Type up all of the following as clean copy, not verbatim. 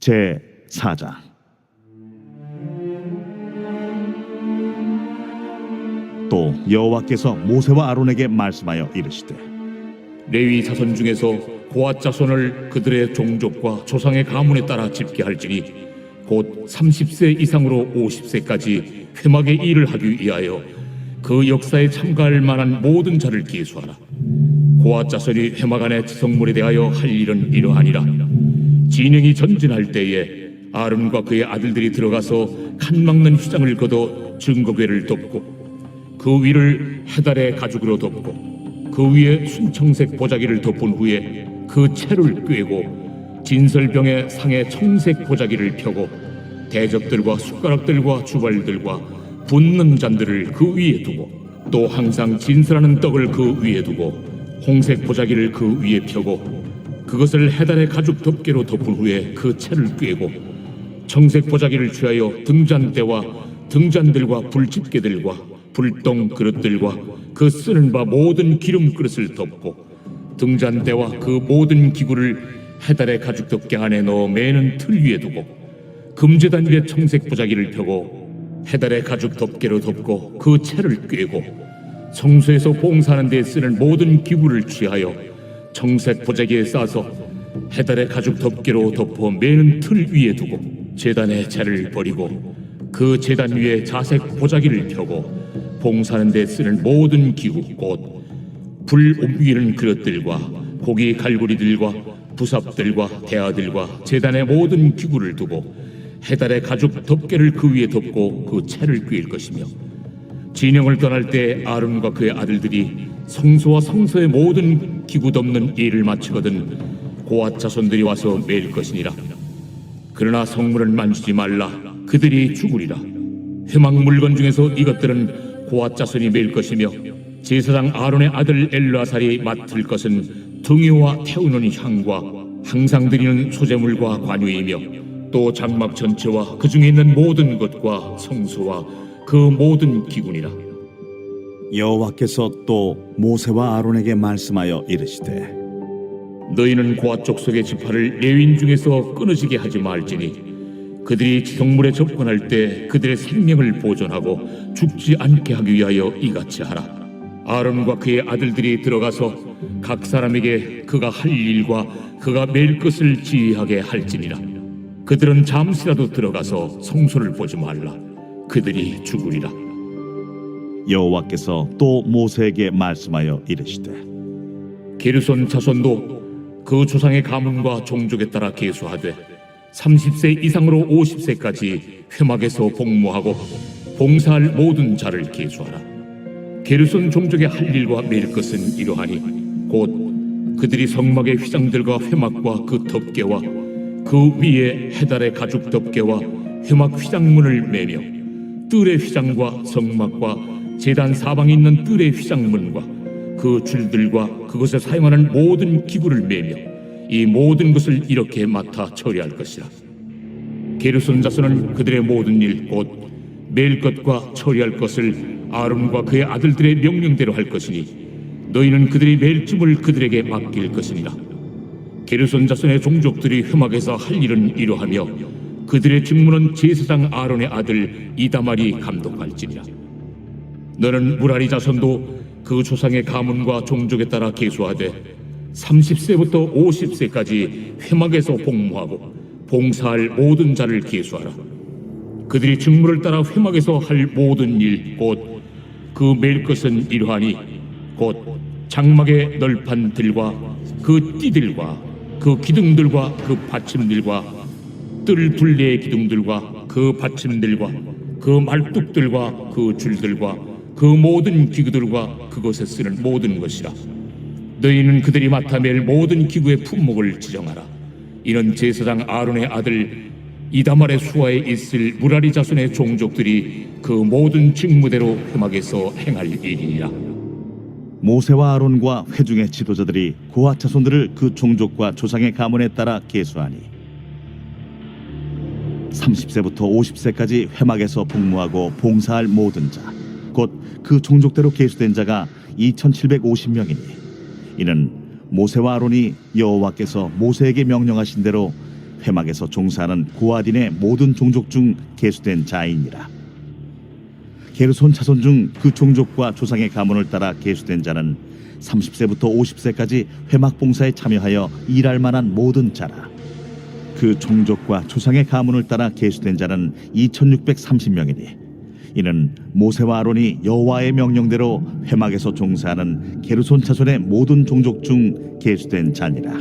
제4장. 또 여호와께서 모세와 아론에게 말씀하여 이르시되, 레위 자손 중에서 고앗 자손을 그들의 종족과 조상의 가문에 따라 집계할지니 곧 30세 이상으로 50세까지 회막의 일을 하기 위하여 그 역사에 참가할 만한 모든 자를 계수하라. 고앗 자손이 회막 안의 지성물에 대하여 할 일은 이러하니라. 진영이 전진할 때에 아론과 그의 아들들이 들어가서 칸 막는 휘장을 걷어 증거궤를 덮고 그 위를 해달의 가죽으로 덮고 그 위에 순청색 보자기를 덮은 후에 그 채를 꿰고 진설병의 상에 청색 보자기를 펴고 대접들과 숟가락들과 주발들과 붓는 잔들을 그 위에 두고 또 항상 진설하는 떡을 그 위에 두고 홍색 보자기를 그 위에 펴고 그것을 해달의 가죽 덮개로 덮은 후에 그 채를 꿰고 청색 보자기를 취하여 등잔대와 등잔들과 불집게들과 불똥 그릇들과 그 쓰는 바 모든 기름 그릇을 덮고 등잔대와 그 모든 기구를 해달의 가죽 덮개 안에 넣어 매는 틀 위에 두고 금제단 위에 청색 보자기를 펴고 해달의 가죽 덮개로 덮고 그 채를 꿰고 성소에서 봉사하는 데 쓰는 모든 기구를 취하여 청색 보자기에 싸서 해달의 가죽 덮개로 덮어 매는 틀 위에 두고 제단의 채를 버리고 그 제단 위에 자색 보자기를 펴고 봉사하는 데 쓰는 모든 기구 곧 불 옮기는 그릇들과 고기 갈고리들과 부삽들과 대야들과 제단의 모든 기구를 두고 해달의 가죽 덮개를 그 위에 덮고 그 채를 꿰일 것이며 진영을 떠날 때 아론과 그의 아들들이 성소와 성소의 모든 기구 덮는 일을 마치거든 고앗 자손들이 와서 매일 것이니라. 그러나 성물은 만지지 말라. 그들이 죽으리라. 회막 물건 중에서 이것들은 고앗 자손이 매일 것이며 제사장 아론의 아들 엘르아살이 맡을 것은 등유와 태우는 향과 항상 드리는 소제물과 관유이며 또 장막 전체와 그 중에 있는 모든 것과 성소와 그 모든 기구니라. 여호와께서 또 모세와 아론에게 말씀하여 이르시되, 너희는 고앗 족속의 지파를 레위인 중에서 끊어지게 하지 말지니 그들이 지성물에 접근할 때 그들의 생명을 보존하고 죽지 않게 하기 위하여 이같이 하라. 아론과 그의 아들들이 들어가서 각 사람에게 그가 할 일과 그가 매일 것을 지휘하게 할지니라. 그들은 잠시라도 들어가서 성소를 보지 말라. 그들이 죽으리라. 여호와께서 또 모세에게 말씀하여 이르시되, 게르손 자손도 그 조상의 가문과 종족에 따라 계수하되 30세 이상으로 50세까지 회막에서 복무하고 봉사할 모든 자를 계수하라. 게르손 종족의 할 일과 매일 것은 이러하니 곧 그들이 성막의 휘장들과 회막과 그 덮개와 그 위에 해달의 가죽 덮개와 회막 휘장문을 매며 뜰의 휘장과 성막과 제단 사방에 있는 뜰의 휘장문과 그 줄들과 그것에 사용하는 모든 기구를 매며 이 모든 것을 이렇게 맡아 처리할 것이라. 게르손 자손은 그들의 모든 일 곧 매일 것과 처리할 것을 아론과 그의 아들들의 명령대로 할 것이니 너희는 그들이 매일 짐을 그들에게 맡길 것이니라. 게르손 자손의 종족들이 회막에서 할 일은 이러하며 그들의 직무는 제사장 아론의 아들 이다말이 감독할지니라. 너는 무라리 자손도 그 조상의 가문과 종족에 따라 계수하되 30세부터 50세까지 회막에서 복무하고 봉사할 모든 자를 계수하라. 그들이 직무를 따라 회막에서 할 모든 일 곧 그 매일 것은 이러하니 곧 장막의 널판들과 그 띠들과 그 기둥들과 그 받침들과 뜰 둘레의 기둥들과 그 받침들과 그 말뚝들과 그 줄들과 그 모든 기구들과 그것에 쓰는 모든 것이라. 너희는 그들이 맡아 맬 모든 기구의 품목을 지정하라. 이는 제사장 아론의 아들 이다말의 수하에 있을 무라리 자손의 종족들이 그 모든 직무대로 회막에서 행할 일이니라. 모세와 아론과 회중의 지도자들이 고앗 자손들을 그 종족과 조상의 가문에 따라 계수하니 30세부터 50세까지 회막에서 복무하고 봉사할 모든 자 곧 그 종족대로 계수된 자가 2750명이니 이는 모세와 아론이 여호와께서 모세에게 명령하신 대로 회막에서 종사하는 고아딘의 모든 종족 중 계수된 자이니라. 게르손 자손 중 그 종족과 조상의 가문을 따라 계수된 자는 30세부터 50세까지 회막 봉사에 참여하여 일할 만한 모든 자라. 그 종족과 조상의 가문을 따라 계수된 자는 2630명이니 이는 모세와 아론이 여호와의 명령대로 회막에서 종사하는 게르손 자손의 모든 종족 중 계수된 자니라.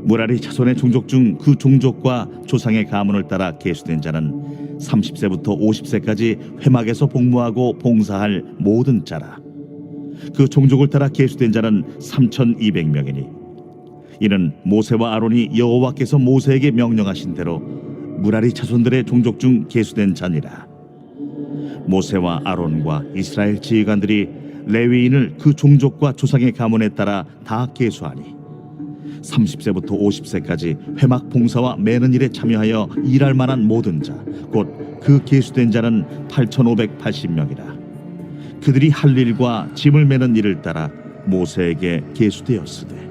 무라리 자손의 종족 중 그 종족과 조상의 가문을 따라 계수된 자는 30세부터 50세까지 회막에서 복무하고 봉사할 모든 자라. 그 종족을 따라 계수된 자는 3200명이니 이는 모세와 아론이 여호와께서 모세에게 명령하신 대로 무라리 자손들의 종족 중 계수된 자니라. 모세와 아론과 이스라엘 지휘관들이 레위인을 그 종족과 조상의 가문에 따라 다 계수하니 30세부터 50세까지 회막 봉사와 매는 일에 참여하여 일할 만한 모든 자 곧 그 계수된 자는 8580명이라. 그들이 할 일과 짐을 매는 일을 따라 모세에게 계수되었으되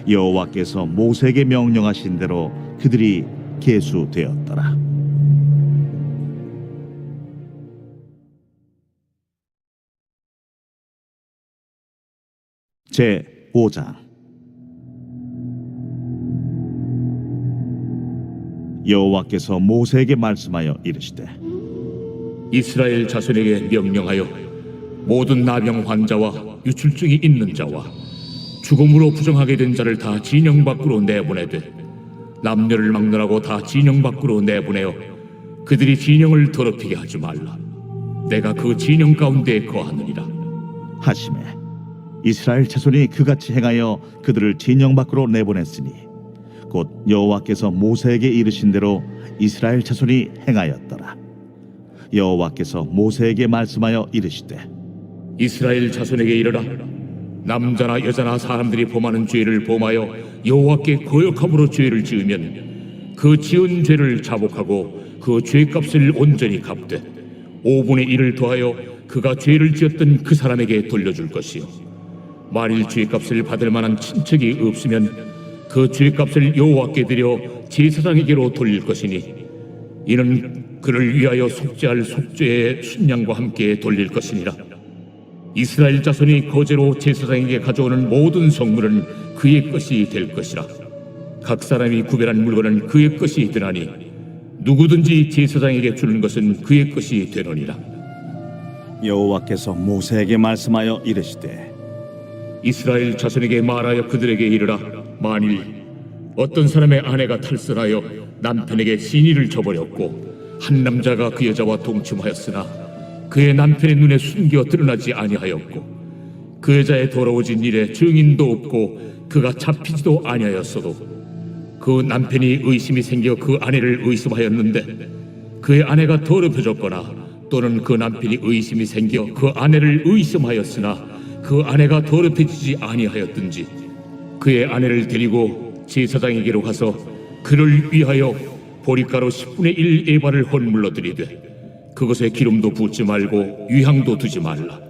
여호와께서 모세에게 명령하신 대로 그들이 계수되었더라. 제 5장. 여호와께서 모세에게 말씀하여 이르시되 이스라엘 자손에게 명령하여 모든 나병 환자와 유출증이 있는 자와 죽음으로 부정하게 된 자를 다 진영 밖으로 내보내되 남녀를 막론하고 다 진영 밖으로 내보내어 그들이 진영을 더럽히게 하지 말라. 내가 그 진영 가운데에 거하느니라 하시매 이스라엘 자손이 그같이 행하여 그들을 진영 밖으로 내보냈으니 곧 여호와께서 모세에게 이르신 대로 이스라엘 자손이 행하였더라. 여호와께서 모세에게 말씀하여 이르시되 이스라엘 자손에게 이르라. 남자나 여자나 사람들이 범하는 죄를 범하여 여호와께 거역함으로 죄를 지으면 그 지은 죄를 자복하고 그 죄값을 온전히 갚되 5분의 1을 더하여 그가 죄를 지었던 그 사람에게 돌려줄 것이요 만일 죄값을 받을 만한 친척이 없으면 그 죄값을 여호와께 드려 제사장에게로 돌릴 것이니 이는 그를 위하여 속죄할 속죄의 순양과 함께 돌릴 것이니라. 이스라엘 자손이 거제로 제사장에게 가져오는 모든 성물은 그의 것이 될 것이라. 각 사람이 구별한 물건은 그의 것이 되나니 누구든지 제사장에게 주는 것은 그의 것이 되느니라. 여호와께서 모세에게 말씀하여 이르시되 이스라엘 자손에게 말하여 그들에게 이르라. 만일 어떤 사람의 아내가 탈선하여 남편에게 신의를 저버렸고 한 남자가 그 여자와 동침하였으나 그의 남편의 눈에 숨겨 드러나지 아니하였고 그 여자의 더러워진 일에 증인도 없고 그가 잡히지도 아니하였어도 그 남편이 의심이 생겨 그 아내를 의심하였는데 그의 아내가 더럽혀졌거나 또는 그 남편이 의심이 생겨 그 아내를 의심하였으나 그 아내가 더럽혀지지 아니하였든지 그의 아내를 데리고 제사장에게로 가서 그를 위하여 보리가루 10분의 1 에바를 헌물로 드리되 그것에 기름도 붓지 말고 유향도 두지 말라.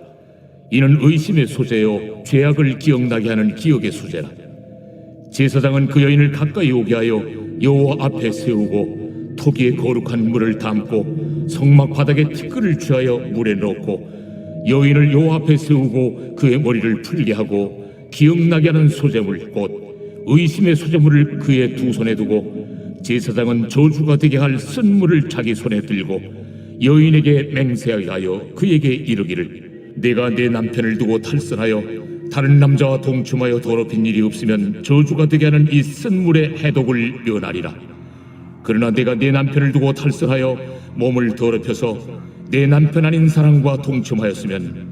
이는 의심의 소재요 죄악을 기억나게 하는 기억의 소재라. 제사장은 그 여인을 가까이 오게 하여 여호와 앞에 세우고 토기에 거룩한 물을 담고 성막 바닥에 티끌을 취하여 물에 넣고 여인을 여호와 앞에 세우고 그의 머리를 풀게 하고 기억나게 하는 소재물 곧 의심의 소재물을 그의 두 손에 두고 제사장은 저주가 되게 할 쓴물을 자기 손에 들고 여인에게 맹세하여 그에게 이르기를 내가 내 남편을 두고 탈선하여 다른 남자와 동침하여 더럽힌 일이 없으면 저주가 되게 하는 이 쓴물의 해독을 면하리라. 그러나 내가 내 남편을 두고 탈선하여 몸을 더럽혀서 내 남편 아닌 사람과 동침하였으면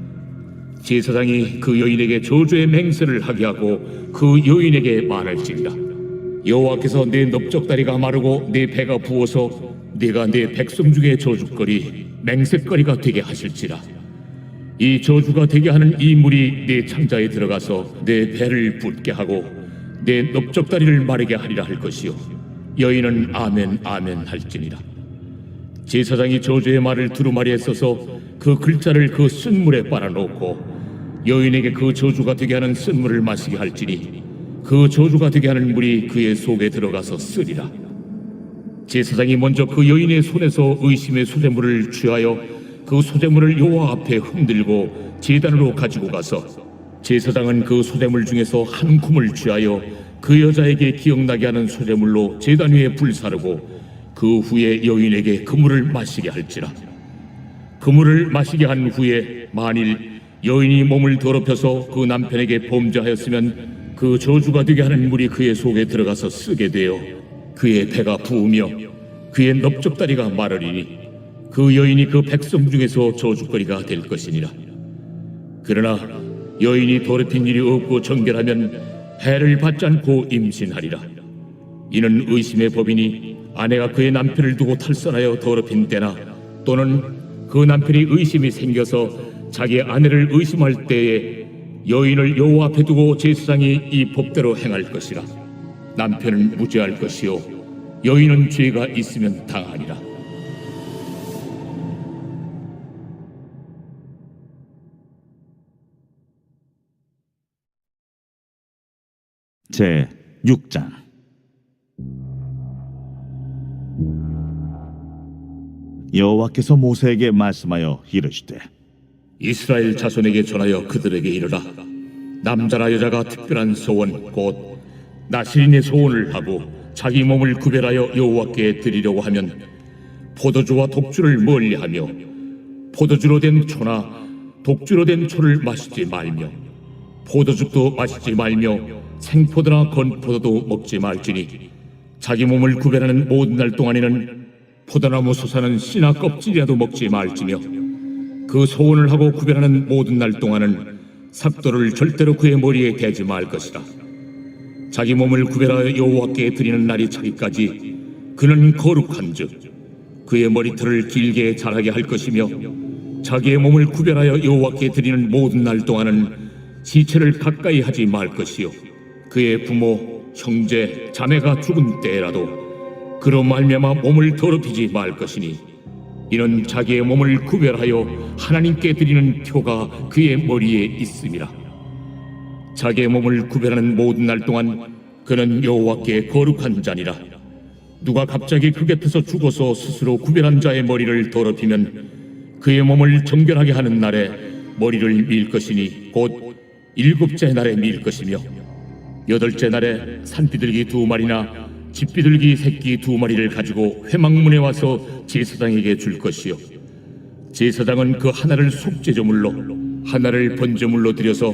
제사장이 그 여인에게 저주의 맹세를 하게 하고 그 여인에게 말할지니라. 여호와께서 내 넓적다리가 마르고 내 배가 부어서 네가 내 백성 중에 저주거리 맹세거리가 되게 하실지라. 이 저주가 되게 하는 이 물이 내 창자에 들어가서 내 배를 붓게 하고 내 넓적다리를 마르게 하리라 할 것이요 여인은 아멘 아멘 할지니라. 제사장이 저주의 말을 두루마리에 써서 그 글자를 그 쓴물에 빨아놓고 여인에게 그 저주가 되게 하는 쓴물을 마시게 할지니 그 저주가 되게 하는 물이 그의 속에 들어가서 쓰리라. 제사장이 먼저 그 여인의 손에서 의심의 소재물을 취하여 그 소재물을 여호와 앞에 흔들고 제단으로 가지고 가서 제사장은 그 소재물 중에서 한 쿰을 취하여 그 여자에게 기억나게 하는 소재물로 제단 위에 불사르고 그 후에 여인에게 그 물을 마시게 할지라. 그 물을 마시게 한 후에 만일 여인이 몸을 더럽혀서 그 남편에게 범죄하였으면 그 저주가 되게 하는 물이 그의 속에 들어가서 쓰게 되어 그의 배가 부으며 그의 넓적다리가 마르리니 그 여인이 그 백성 중에서 저주거리가 될 것이니라. 그러나 여인이 더럽힌 일이 없고 정결하면 해를 받지 않고 임신하리라. 이는 의심의 법이니 아내가 그의 남편을 두고 탈선하여 더럽힌 때나 또는 그 남편이 의심이 생겨서 자기 아내를 의심할 때에 여인을 여호와 앞에 두고 제사장이 이 법대로 행할 것이라. 남편은 무죄할 것이요 여인은 죄가 있으면 당하리라. 제 6장. 여호와께서 모세에게 말씀하여 이르시되 이스라엘 자손에게 전하여 그들에게 이르라. 남자나 여자가 특별한 소원 곧 나실인의 소원을 하고 자기 몸을 구별하여 여호와께 드리려고 하면 포도주와 독주를 멀리하며 포도주로 된 초나 독주로 된 초를 마시지 말며 포도죽도 마시지 말며 생포도나 건포도도 먹지 말지니 자기 몸을 구별하는 모든 날 동안에는 포도나무 솟아는 씨나 껍질이라도 먹지 말지며 그 소원을 하고 구별하는 모든 날 동안은 삭도를 절대로 그의 머리에 대지 말 것이라. 자기 몸을 구별하여 여호와께 드리는 날이 차기까지 그는 거룩한즉 그의 머리털을 길게 자라게 할 것이며 자기의 몸을 구별하여 여호와께 드리는 모든 날 동안은 시체를 가까이 하지 말 것이요 그의 부모, 형제, 자매가 죽은 때라도 그로 말미암아 몸을 더럽히지 말 것이니 이는 자기의 몸을 구별하여 하나님께 드리는 표가 그의 머리에 있음이라. 자기의 몸을 구별하는 모든 날 동안 그는 여호와께 거룩한 자니라. 누가 갑자기 그 곁에서 죽어서 스스로 구별한 자의 머리를 더럽히면 그의 몸을 정결하게 하는 날에 머리를 밀 것이니 곧 7째 날에 밀 것이며 8째 날에 산비둘기 2마리나 집비둘기 새끼 2마리를 가지고 회막문에 와서 제사장에게 줄 것이요 제사장은 그 하나를 속죄제물로 하나를 번제물로 드려서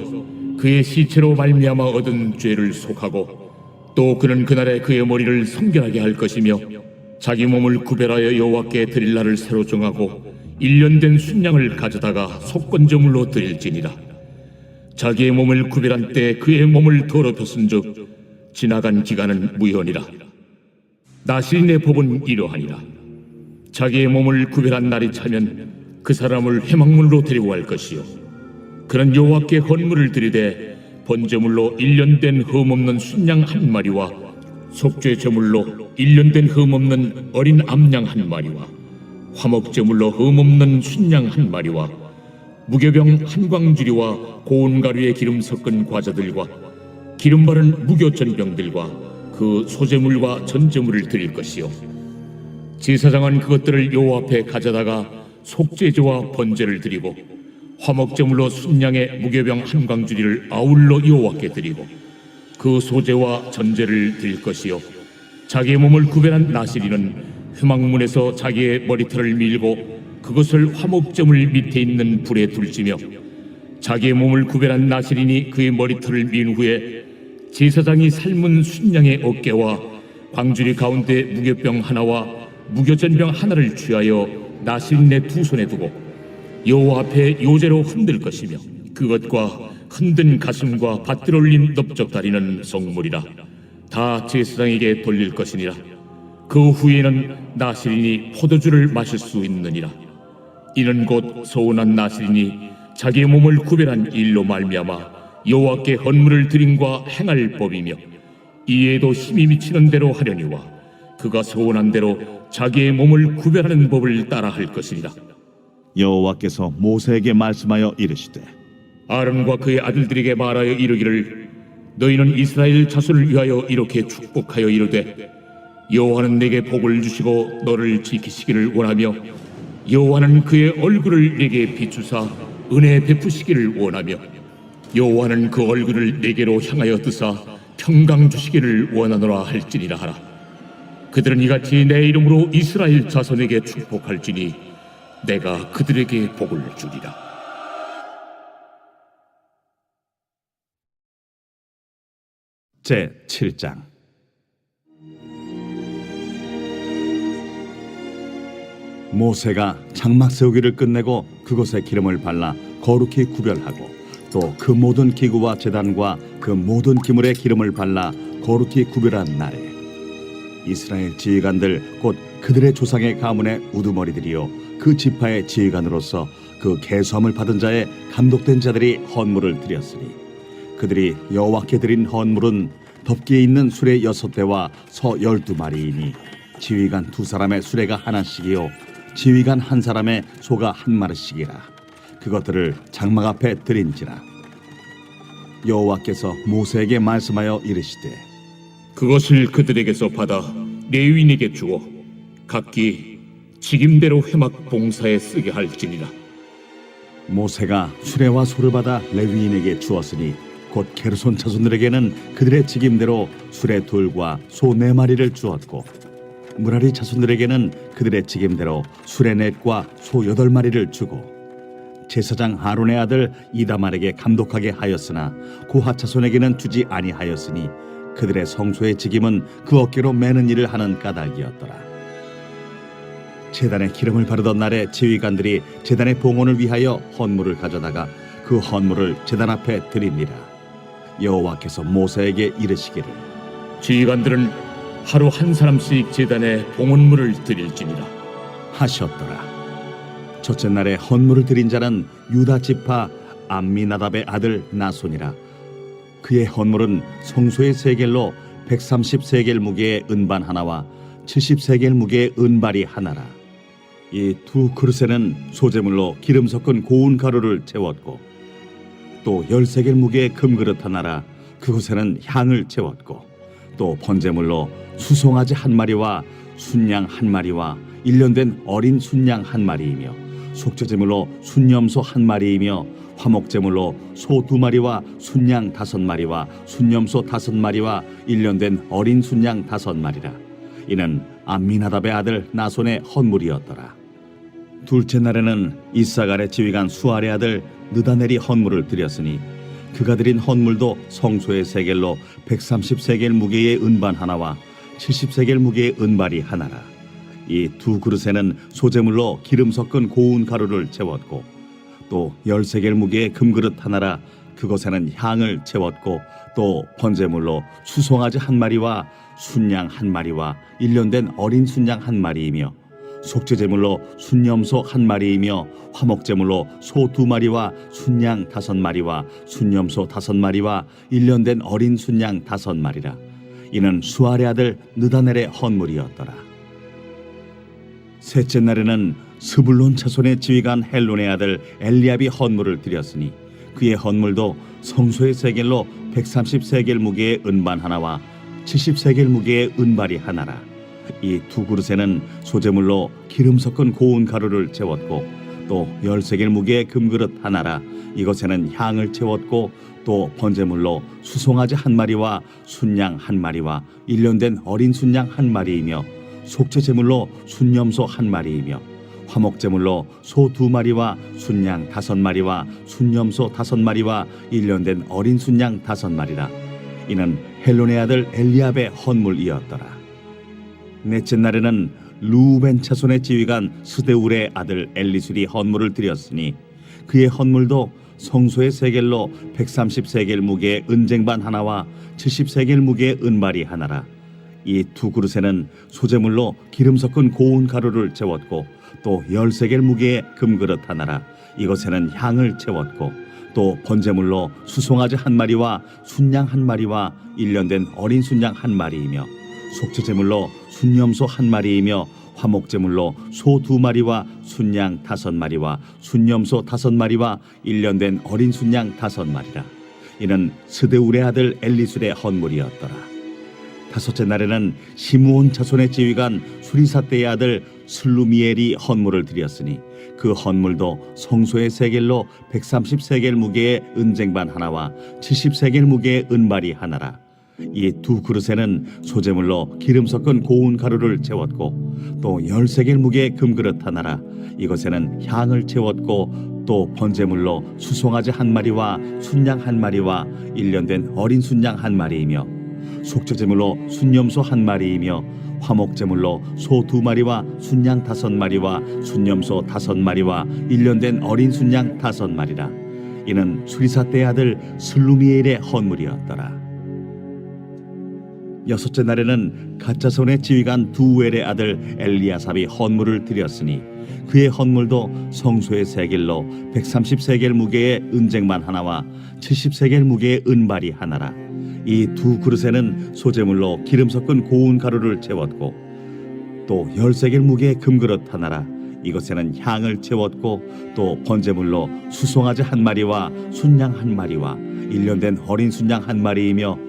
그의 시체로 말미암아 얻은 죄를 속하고 또 그는 그날에 그의 머리를 성결하게 할 것이며 자기 몸을 구별하여 여호와께 드릴 날을 새로 정하고 1년 된 순양을 가져다가 속건제물로 드릴지니라. 자기의 몸을 구별한 때 그의 몸을 더럽혔은즉 지나간 기간은 무효니라. 나실인의 법은 이러하니라. 자기의 몸을 구별한 날이 차면 그 사람을 회막문으로 데리고 갈 것이요 그는 여호와께 헌물을 드리되 번제물로 1년 된 흠없는 순양 1마리와 속죄 제물로 1년 된 흠없는 어린 암양 1마리와 화목제물로 흠없는 순양 1마리와 무교병 한 광주리와 고운 가루에 기름 섞은 과자들과 기름 바른 무교전병들과 그 소제물과 전제물을 드릴 것이요 제사장은 그것들을 여호와 앞에 가져다가 속죄제와 번제를 드리고 화목제물로 순양의 무교병 한 광주리를 아울러 여호와께 드리고 그 소제와 전제를 드릴 것이요 자기의 몸을 구별한 나실인은 회막문에서 자기의 머리털을 밀고 그것을 화목제물 밑에 있는 불에 둘지며 자기의 몸을 구별한 나실인이 그의 머리털을 민 후에 제사장이 삶은 순양의 어깨와 광주리 가운데 무교병 하나와 무교전병 하나를 취하여 나실인의 2손에 두고 여호와 앞에 요제로 흔들 것이며 그것과 흔든 가슴과 밭들 올린 넓적다리는 성물이라. 다 제사장에게 돌릴 것이니라. 그 후에는 나실인이 포도주를 마실 수 있느니라. 이는 곧 서운한 나실인이 자기의 몸을 구별한 일로 말미암아 여호와께 헌물을 드림과 행할 법이며 이에도 힘이 미치는 대로 하려니와 그가 서운한 대로 자기의 몸을 구별하는 법을 따라 할 것이니라. 여호와께서 모세에게 말씀하여 이르시되 아론과 그의 아들들에게 말하여 이르기를 너희는 이스라엘 자손을 위하여 이렇게 축복하여 이르되 여호와는 내게 복을 주시고 너를 지키시기를 원하며 여호와는 그의 얼굴을 내게 비추사 은혜 베푸시기를 원하며 여호와는 그 얼굴을 내게로 향하여 뜨사 평강 주시기를 원하노라 할지니라 하라. 그들은 이같이 내 이름으로 이스라엘 자손에게 축복할지니 내가 그들에게 복을 주리라. 제 7장. 모세가 장막 세우기를 끝내고 그곳에 기름을 발라 거룩히 구별하고 또 그 모든 기구와 제단과 그 모든 기물에 기름을 발라 거룩히 구별한 날에 이스라엘 지휘관들 곧 그들의 조상의 가문의 우두머리들이요 그 지파의 지휘관으로서 그 계수함을 받은 자의 감독된 자들이 헌물을 드렸으니 그들이 여호와께 드린 헌물은 덮기에 있는 수레 6대와 서 12마리이니 지휘관 2사람의 수레가 하나씩이요 지휘관 1사람의 소가 1마리씩이라. 그것들을 장막 앞에 드린지라. 여호와께서 모세에게 말씀하여 이르시되 그것을 그들에게서 받아 레위인에게 주어 각기 직임대로 회막 봉사에 쓰게 할지니라. 모세가 수레와 소를 받아 레위인에게 주었으니 곧 게르손 자손들에게는 그들의 직임대로 수레 둘과 소 4마리를 주었고 무라리 자손들에게는 그들의 직임대로 수레 넷과 소 8마리를 주고 제사장 아론의 아들 이다말에게 감독하게 하였으나 고핫 자손에게는 주지 아니하였으니 그들의 성소의 직임은 그 어깨로 매는 일을 하는 까닭이었더라. 제단에 기름을 바르던 날에 지휘관들이 제단의 봉헌을 위하여 헌물을 가져다가 그 헌물을 제단 앞에 드립니다. 여호와께서 모세에게 이르시기를 지휘관들은 하루 1사람씩 제단에 봉헌물을 드릴지니라 하셨더라. 첫째 날에 헌물을 드린 자는 유다 지파 암미나답의 아들 나손이라. 그의 헌물은 성소의 세겔로 130세겔 무게의 은반 하나와 70세겔 무게의 은발이 하나라. 이 두 그릇에는 소재물로 기름 섞은 고운 가루를 채웠고 또 10세겔 무게의 금그릇 하나라. 그곳에는 향을 채웠고 또 번제물로 수송아지 1마리와 순양 1마리와 1년 된 어린 순양 1마리이며 속죄제물로 순염소 1마리이며 화목제물로 소 2마리와 순양 5마리와 순염소 5마리와 1년 된 어린 순양 5마리라. 이는 암미나답의 아들 나손의 헌물이었더라. 둘째 날에는 이사갈의 지휘관 수알의 아들 느다넬이 헌물을 드렸으니 그가 드린 헌물도 성소의 세겔로 130세겔 무게의 은반 하나와 70세겔 무게의 은발이 하나라. 이 두 그릇에는 소재물로 기름 섞은 고운 가루를 채웠고 또 10세겔 무게의 금그릇 하나라. 그것에는 향을 채웠고 또 번제물로 수송아지 1마리와 순양 1마리와 1년 된 어린 순양 1마리이며 속죄제물로 순염소 1마리이며 화목제물로 소 2마리와 순양 5마리와 순염소 5마리와 1년 된 어린 순양 5마리라. 이는 수알의 아들 느다넬의 헌물이었더라. 셋째 날에는 스불론 자손의 지휘관 헬론의 아들 엘리압이 헌물을 드렸으니 그의 헌물도 성소의 세겔로 130세겔 무게의 은반 하나와 70세겔 무게의 은발이 하나라. 이 두 그릇에는 소재물로 기름 섞은 고운 가루를 채웠고 또 10세겔 무게의 금그릇 하나라. 이것에는 향을 채웠고 또 번제물로 수송아지 1마리와 순양 1마리와 1년 된 어린 순양 1마리이며 속죄제물로 순염소 1마리이며 화목제물로 소 2마리와 순양 5마리와 순염소 5마리와 1년 된 어린 순양 5마리라. 이는 헬론의 아들 엘리압의 헌물이었더라. 넷째 날에는 루벤 자손의 지휘관 스데울의 아들 엘리술이 헌물을 드렸으니 그의 헌물도 성소의 세겔로 130세겔 무게의 은쟁반 하나와 70세겔 무게의 은발이 하나라. 이 두 그릇에는 소재물로 기름 섞은 고운 가루를 채웠고 또 10세겔 무게의 금그릇 하나라. 이것에는 향을 채웠고 또 번제물로 수송아지 1마리와 순양 1마리와 1년 된 어린 순양 1마리이며 속죄제물로 순염소 1마리이며 화목제물로 소 2마리와 순양 5마리와 순염소 5마리와 1년 된 어린 순양 5마리라. 이는 스데울의 아들 엘리술의 헌물이었더라. 다섯째 날에는 시므온 자손의 지휘관 수리사대의 아들 슬루미엘이 헌물을 드렸으니 그 헌물도 성소의 세겔로 130세겔 무게의 은쟁반 하나와 70세겔 무게의 은발이 하나라. 이 두 그릇에는 소재물로 기름 섞은 고운 가루를 채웠고 또 10세겔 무게의 금그릇 하나라. 이것에는 향을 채웠고 또 번제물로 수송아지 한 마리와 순양 한 마리와 1년 된 어린 순양 한 마리이며 속죄제물로 순염소 한 마리이며 화목제물로 소 2마리와 순양 5마리와 순염소 5마리와 1년 된 어린 순양 5마리라. 이는 수리사대의 아들 슬루미엘의 헌물이었더라. 여섯째 날에는 갓자손의 지휘관 두엘의 아들 엘리아삽이 헌물을 드렸으니 그의 헌물도 성소의 세겔로 130세겔 무게의 은쟁반 하나와 70세겔 무게의 은발이 하나라. 이 두 그릇에는 소재물로 기름 섞은 고운 가루를 채웠고 또 10세겔 무게의 금그릇 하나라. 이것에는 향을 채웠고 또 번제물로 수송아지 한 마리와 순양 한 마리와 1년 된 어린 순양 한 마리이며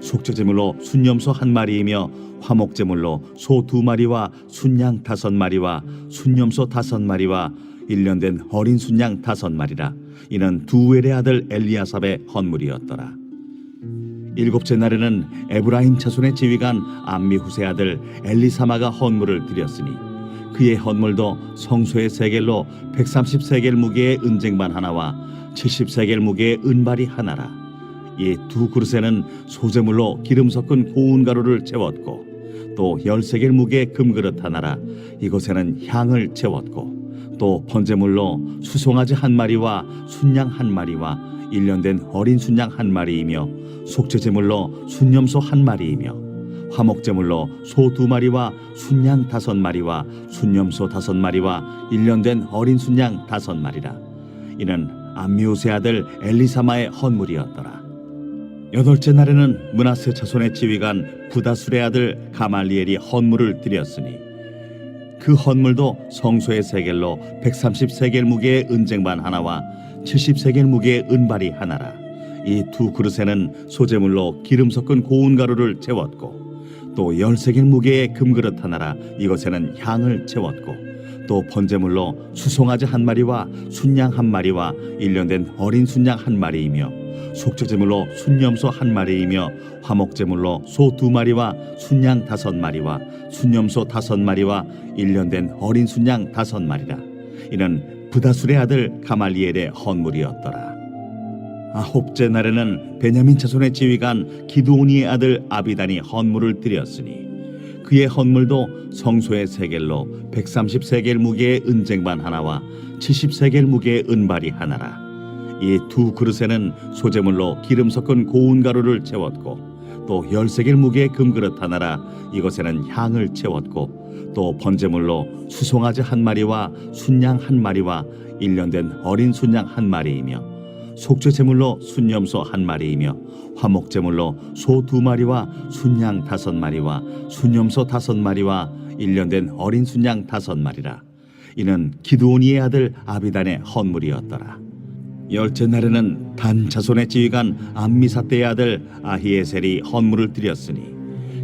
속죄제물로 순염소 한 마리이며 화목제물로 소 2마리와 순양 5마리와 순염소 5마리와 1년 된 어린 순양 5마리라. 이는 두엘의 아들 엘리아삽의 헌물이었더라. 일곱째 날에는 에브라임 자손의 지휘관 암미후세 아들 엘리사마가 헌물을 드렸으니 그의 헌물도 성소의 세겔로 130세겔 무게의 은쟁반 하나와 70세겔 무게의 은발이 하나라. 이 두 그릇에는 소재물로 기름 섞은 고운 가루를 채웠고 또 10세겔 무게의 금그릇 하나라. 이것에는 향을 채웠고 또 번제물로 수송아지 한 마리와 순양 한 마리와 1년 된 어린 순양 한 마리이며 속죄제물로 순염소 한 마리이며 화목제물로 소 2마리와 순양 5마리와 순염소 5마리와 1년 된 어린 순양 5마리라. 이는 암미우세 아들 엘리사마의 헌물이었더라. 여덟째 날에는 므낫세 자손의 지휘관 부다술의 아들 가말리엘이 헌물을 드렸으니 그 헌물도 성소의 세겔로 130세겔 무게의 은쟁반 하나와 70세겔 무게의 은발이 하나라. 이 두 그릇에는 소재물로 기름 섞은 고운 가루를 채웠고 또 10세겔 무게의 금그릇 하나라. 이것에는 향을 채웠고 또 번제물로 수송아지 한 마리와 순양 한 마리와 1년 된 어린 순양 한 마리이며 속죄제물로 순염소 한 마리이며 화목제물로 소 2마리와 순양 5마리와 순염소 5마리와 1년 된 어린 순양 5마리라. 이는 부다술의 아들 가말리엘의 헌물이었더라. 아홉째 날에는 베냐민 자손의 지휘관 기드오니의 아들 아비단이 헌물을 드렸으니 그의 헌물도 성소의 세겔로 130세겔 무게의 은쟁반 하나와 70세겔 무게의 은발이 하나라. 이 두 그릇에는 소재물로 기름 섞은 고운 가루를 채웠고 또 10세겔 무게의 금그릇 하나라. 이것에는 향을 채웠고 또 번제물로 수송아지 한 마리와 순양 한 마리와 1년 된 어린 순양 한 마리이며 속죄제물로 순염소 한 마리이며 화목제물로 소 2마리와 순양 5마리와 순염소 5마리와 1년 된 어린 순양 5마리라. 이는 기드오니의 아들 아비단의 헌물이었더라. 열째 날에는 단 자손의 지휘관 암미사대의 아들 아히에셀이 헌물을 드렸으니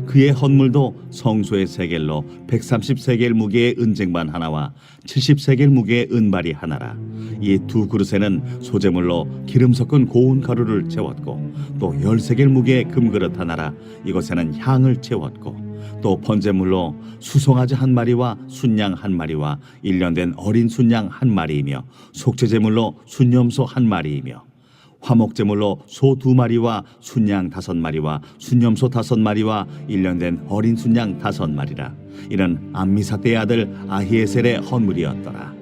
그의 헌물도 성소의 세겔로 130세겔 무게의 은쟁반 하나와 70세겔 무게의 은발이 하나라. 이 두 그릇에는 소재물로 기름 섞은 고운 가루를 채웠고 또 10세겔 무게의 금그릇 하나라. 이것에는 향을 채웠고 또 번제물로 수송아지 한 마리와 순양 한 마리와 1년 된 어린 순양 한 마리이며 속죄제물로 순염소 한 마리이며 화목제물로 소 2마리와 순양 5마리와 순염소 5마리와 1년 된 어린 순양 5마리라. 이는 암미사대의 아들 아히에셀의 헌물이었더라.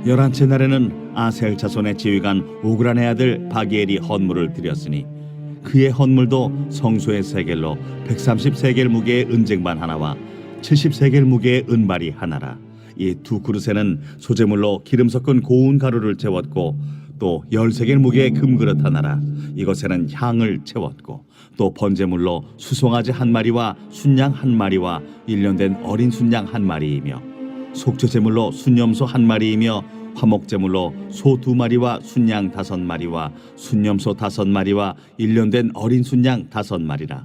11째 날에는 아셀 자손의 지휘관 오그란의 아들 바기엘이 헌물을 드렸으니 그의 헌물도 성소의 세겔로 130세겔 무게의 은쟁반 하나와 70세겔 무게의 은발이 하나라. 이 두 그릇에는 소재물로 기름 섞은 고운 가루를 채웠고 또 10세겔 무게의 금그릇 하나라. 이것에는 향을 채웠고 또 번제물로 수송아지 한 마리와 순양 한 마리와 1년 된 어린 순양 한 마리이며 속죄제물로 순염소 한 마리이며 화목제물로 소 2마리와 순양 5마리와 순염소 5마리와 1년 된 어린 순양 5마리라.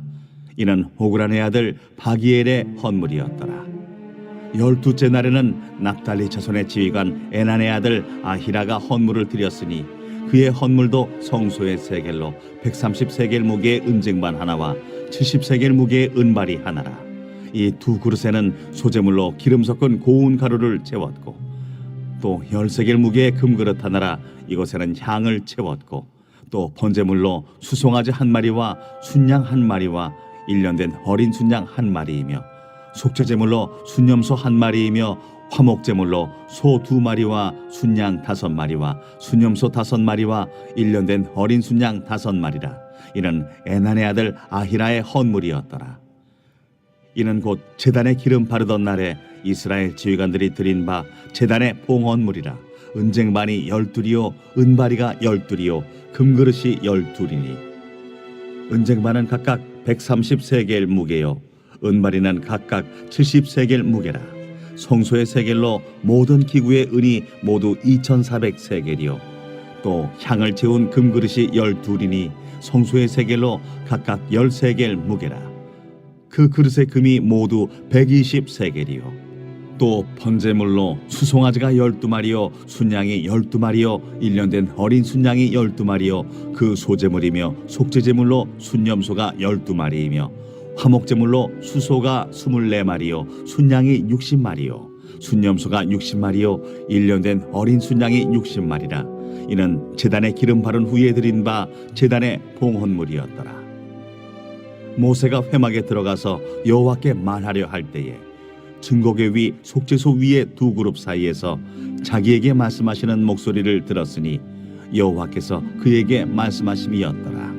이는 호그란의 아들 바기엘의 헌물이었더라. 12째 날에는 납달리 자손의 지휘관 에난의 아들 아히라가 헌물을 드렸으니 그의 헌물도 성소의 세겔로 130세겔 무게의 은쟁반 하나와 70세겔 무게의 은발이 하나라. 이 2그릇에는 소재물로 기름 섞은 고운 가루를 채웠고 또 10세겔 무게의 금그릇 하나라. 이것에는 향을 채웠고 또 번제물로 수송아지 1마리와 순양 1마리와 1년 된 어린 순양 1마리이며 속죄제물로 순염소 1마리이며 화목제물로 소 2마리와 순양 5마리와 순염소 5마리와 1년 된 어린 순양 5마리라. 이는 에난의 아들 아히라의 헌물이었더라. 이는 곧 제단에 기름 바르던 날에 이스라엘 지휘관들이 드린 바 제단의 봉헌물이라. 은쟁반이 12이요 은바리가 12이요 금그릇이 12이니 은쟁반은 각각 130세겔 무게요 은바리는 각각 70세겔 무게라. 성소의 세겔로 모든 기구의 은이 모두 2400세겔이요 또 향을 채운 금그릇이 12이니 성소의 세겔로 각각 10세겔 무게라. 그 그릇의 금이 모두 120세겔이요 또 번제물로 수송아지가 12마리요 순양이 12마리요 1년 된 어린 순양이 12마리요 그 소제물이며 속죄제물로 순염소가 12마리이며 화목제물로 수소가 24마리요 순양이 60마리요 순염소가 60마리요 1년 된 어린 순양이 60마리라. 이는 제단에 기름 바른 후에 드린 바 제단의 봉헌물이었더라. 모세가 회막에 들어가서 여호와께 말하려 할 때에 증거궤 위 속죄소 위의 2그룹 사이에서 자기에게 말씀하시는 목소리를 들었으니 여호와께서 그에게 말씀하심이었더라.